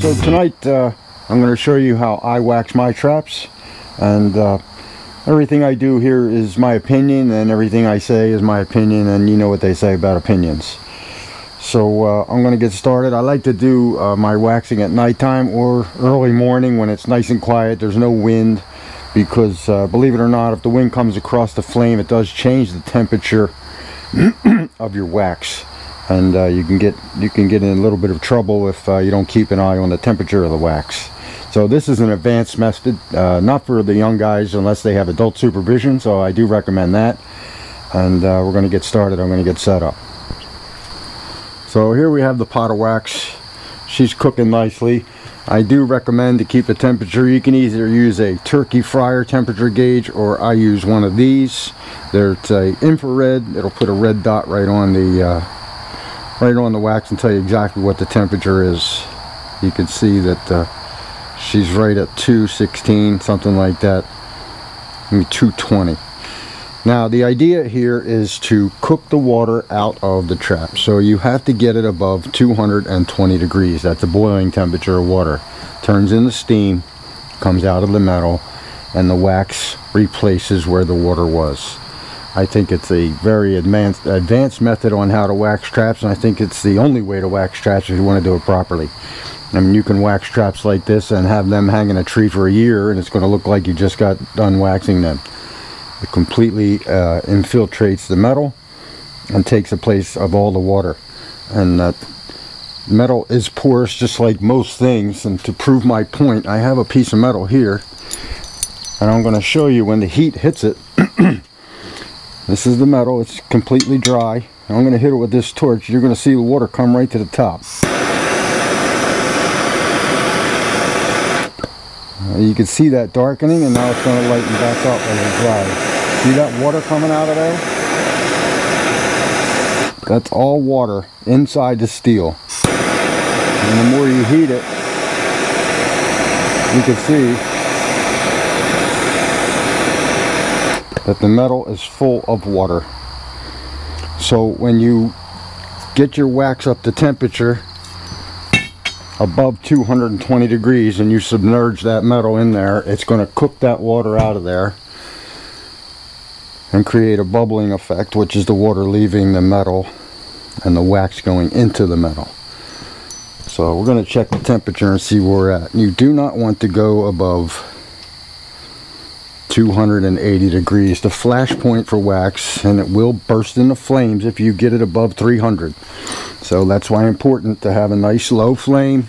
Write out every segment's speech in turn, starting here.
So tonight I'm going to show you how I wax my traps, and everything I do here is my opinion, and everything I say is my opinion, and you know what they say about opinions. So I'm going to get started. I like to do my waxing at nighttime or early morning when it's nice and quiet, there's no wind, because believe it or not, if the wind comes across the flame, it does change the temperature of your wax, and you can get in a little bit of trouble if you don't keep an eye on the temperature of the wax. So this is an advanced method, not for the young guys unless they have adult supervision, so I do recommend that. And we're going to get started. I'm going to get set up. So here we have the pot of wax. She's cooking nicely. I do recommend to keep the temperature. You can either use a turkey fryer temperature gauge, or I use one of these. There's a infrared. It'll put a red dot right on the wax and tell you exactly what the temperature is. You can see that she's right at 216, something like that. Maybe 220. Now the idea here is to cook the water out of the trap, so you have to get it above 220 degrees. That's the boiling temperature of water. Turns into steam, comes out of the metal, and the wax replaces where the water was. I think it's a very advanced method on how to wax traps, and I think it's the only way to wax traps if you want to do it properly. I mean, you can wax traps like this and have them hang in a tree for a year, and it's going to look like you just got done waxing them. It completely infiltrates the metal and takes the place of all the water. And metal is porous just like most things, and to prove my point, I have a piece of metal here, and I'm going to show you when the heat hits it. This is the metal. It's completely dry. I'm going to hit it with this torch. You're going to see the water come right to the top. You can see that darkening, and now it's going to lighten back up as it dries. See that water coming out of there? That's all water inside the steel. And the more you heat it, you can see that the metal is full of water. So when you get your wax up to temperature above 220 degrees and you submerge that metal in there, it's going to cook that water out of there and create a bubbling effect, which is the water leaving the metal and the wax going into the metal. So we're going to check the temperature and see where we're at. You do not want to go above 280 degrees. The flash point for wax, and it will burst into flames if you get it above 300. So that's why it's important to have a nice low flame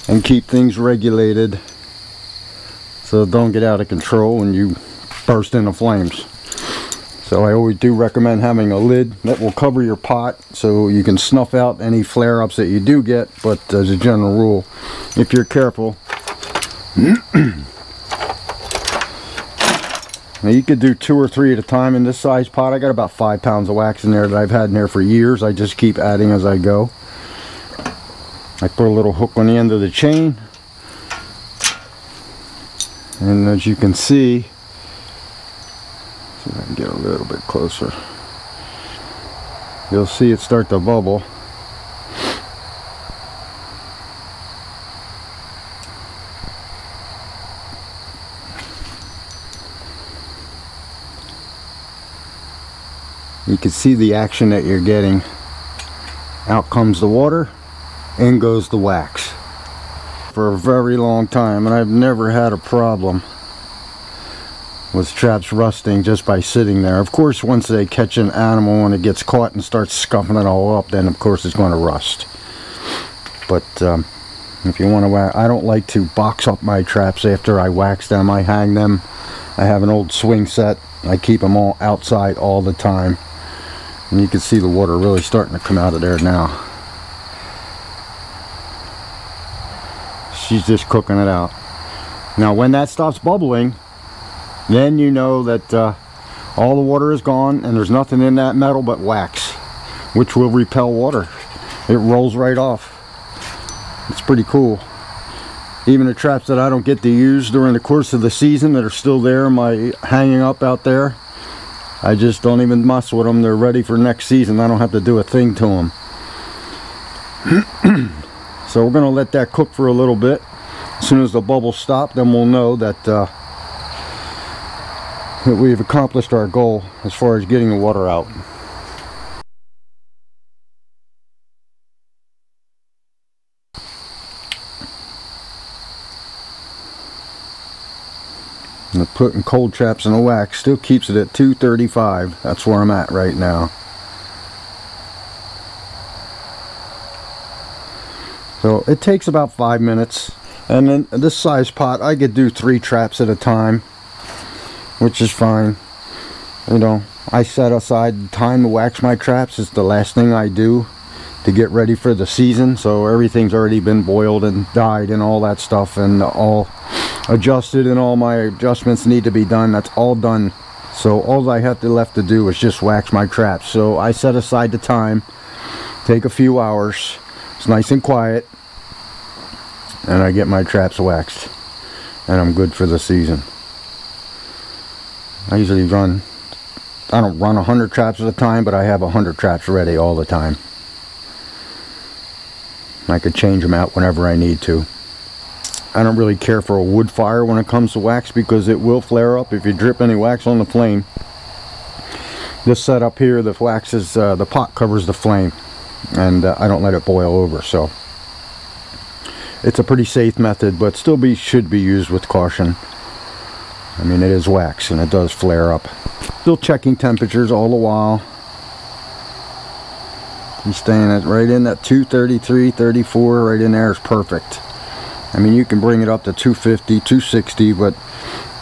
and keep things regulated so don't get out of control and you burst into flames. So I always do recommend having a lid that will cover your pot so you can snuff out any flare-ups that you do get, but as a general rule, if you're careful, now you could do 2 or 3 at a time in this size pot. I got about 5 pounds of wax in there that I've had in there for years. I just keep adding as I go. I put a little hook on the end of the chain, and as you can see if I can get a little bit closer, you'll see it start to bubble. You can see the action that you're getting. Out comes the water, in goes the wax. For a very long time, and I've never had a problem with traps rusting just by sitting there. Of course, once they catch an animal and it gets caught and starts scuffing it all up, then of course it's going to rust. But if you want to wax, I don't like to box up my traps after I wax them. I hang them. I have an old swing set. I keep them all outside all the time. And you can see the water really starting to come out of there now. She's just cooking it out. Now when that stops bubbling, then you know that all the water is gone and there's nothing in that metal but wax, which will repel water. It rolls right off. It's pretty cool. Even the traps that I don't get to use during the course of the season that are still there, hanging up out there, I just don't even mess with them. They're ready for next season. I don't have to do a thing to them. So we're going to let that cook for a little bit. As soon as the bubbles stop, then we'll know that, that we've accomplished our goal as far as getting the water out. And putting cold traps in the wax still keeps it at 235. That's where I'm at right now. So it takes about 5 minutes. And then this size pot, I could do 3 traps at a time, which is fine. You know, I set aside time to wax my traps. It's the last thing I do to get ready for the season. So everything's already been boiled and dyed and all that stuff, and all adjusted, and all my adjustments need to be done. That's all done. So all I have left to do is just wax my traps. So I set aside the time, take a few hours. It's nice and quiet, and I get my traps waxed, and I'm good for the season. I usually I don't run 100 traps at a time, but I have 100 traps ready all the time. I could change them out whenever I need to. I don't really care for a wood fire when it comes to wax, because it will flare up if you drip any wax on the flame. This setup here, the wax is, the pot covers the flame, and I don't let it boil over. So it's a pretty safe method, but still should be used with caution. I mean, it is wax and it does flare up. Still checking temperatures all the while. I'm staying right in that 233, 34, right in there is perfect. I mean, you can bring it up to 250, 260, but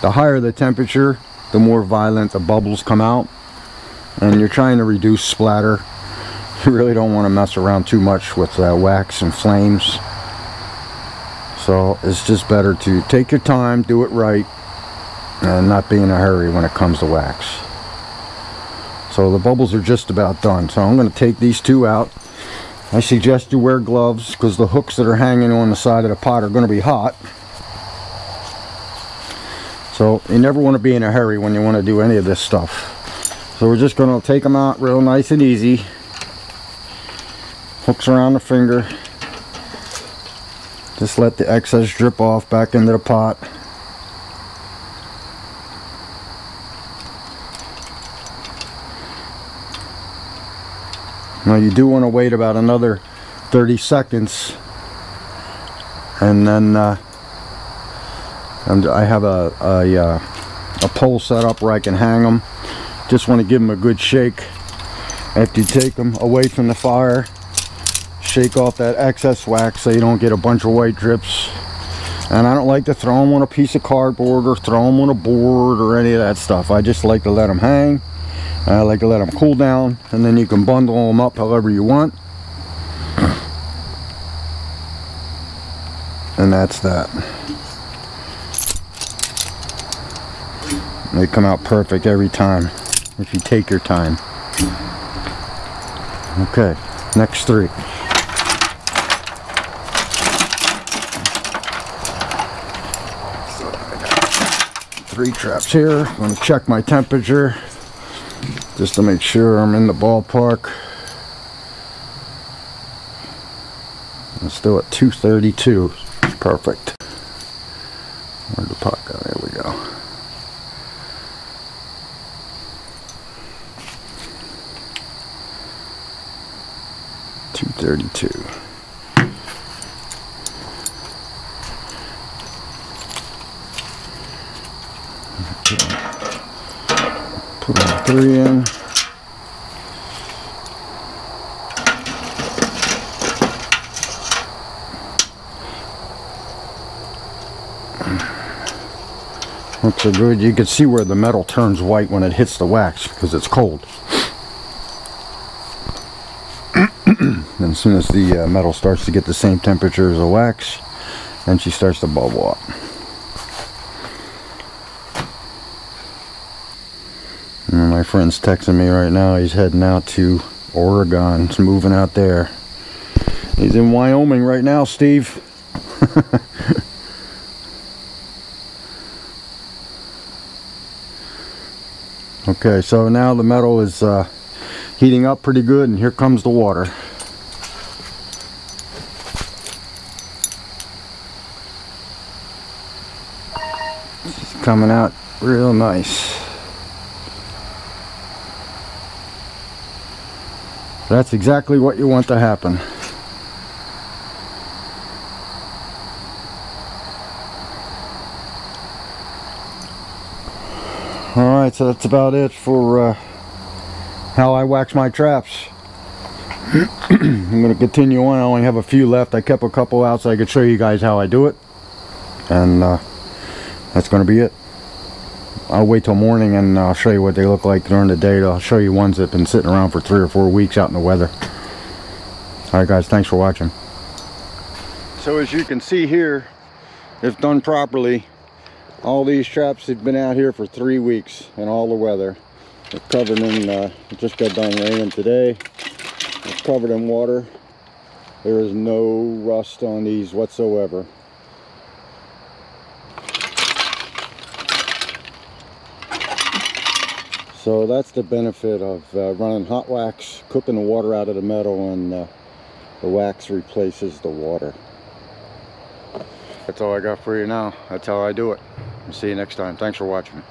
the higher the temperature, the more violent the bubbles come out. And you're trying to reduce splatter. You really don't want to mess around too much with wax and flames. So it's just better to take your time, do it right, and not be in a hurry when it comes to wax. So the bubbles are just about done. So I'm going to take these 2 out. I suggest you wear gloves, because the hooks that are hanging on the side of the pot are going to be hot. So you never want to be in a hurry when you want to do any of this stuff. So we're just going to take them out real nice and easy. Hooks around the finger. Just let the excess drip off back into the pot. Now you do want to wait about another 30 seconds, and then I have a pole set up where I can hang them. Just want to give them a good shake. After you take them away from the fire, shake off that excess wax so you don't get a bunch of white drips. And I don't like to throw them on a piece of cardboard or throw them on a board or any of that stuff. I just like to let them hang. I like to let them cool down, and then you can bundle them up however you want. And that's that. They come out perfect every time if you take your time. Okay, next 3. So I got 3 traps here. I'm going to check my temperature just to make sure I'm in the ballpark. I'm still at 232. Perfect. Where'd the pot go? There we go. $232. Put on 3 in. Looks so good. You can see where the metal turns white when it hits the wax because it's cold. And as soon as the metal starts to get the same temperature as the wax, then she starts to bubble up. And my friend's texting me right now. He's heading out to Oregon. He's moving out there. He's in Wyoming right now, Steve. Okay, so now the metal is heating up pretty good, and here comes the water. coming out real nice. That's exactly what you want to happen. Alright, so that's about it for how I wax my traps. I'm going to continue on. I only have a few left. I kept a couple out so I could show you guys how I do it. And that's going to be it. I'll wait till morning and I'll show you what they look like during the day. I'll show you ones that have been sitting around for 3 or 4 weeks out in the weather. Alright guys, thanks for watching. So as you can see here, if done properly, all these traps have been out here for 3 weeks in all the weather. They're covered in, it just got done raining today. It's covered in water. There is no rust on these whatsoever. So that's the benefit of running hot wax, cooking the water out of the metal, and the wax replaces the water. That's all I got for you now. That's how I do it. I'll see you next time. Thanks for watching.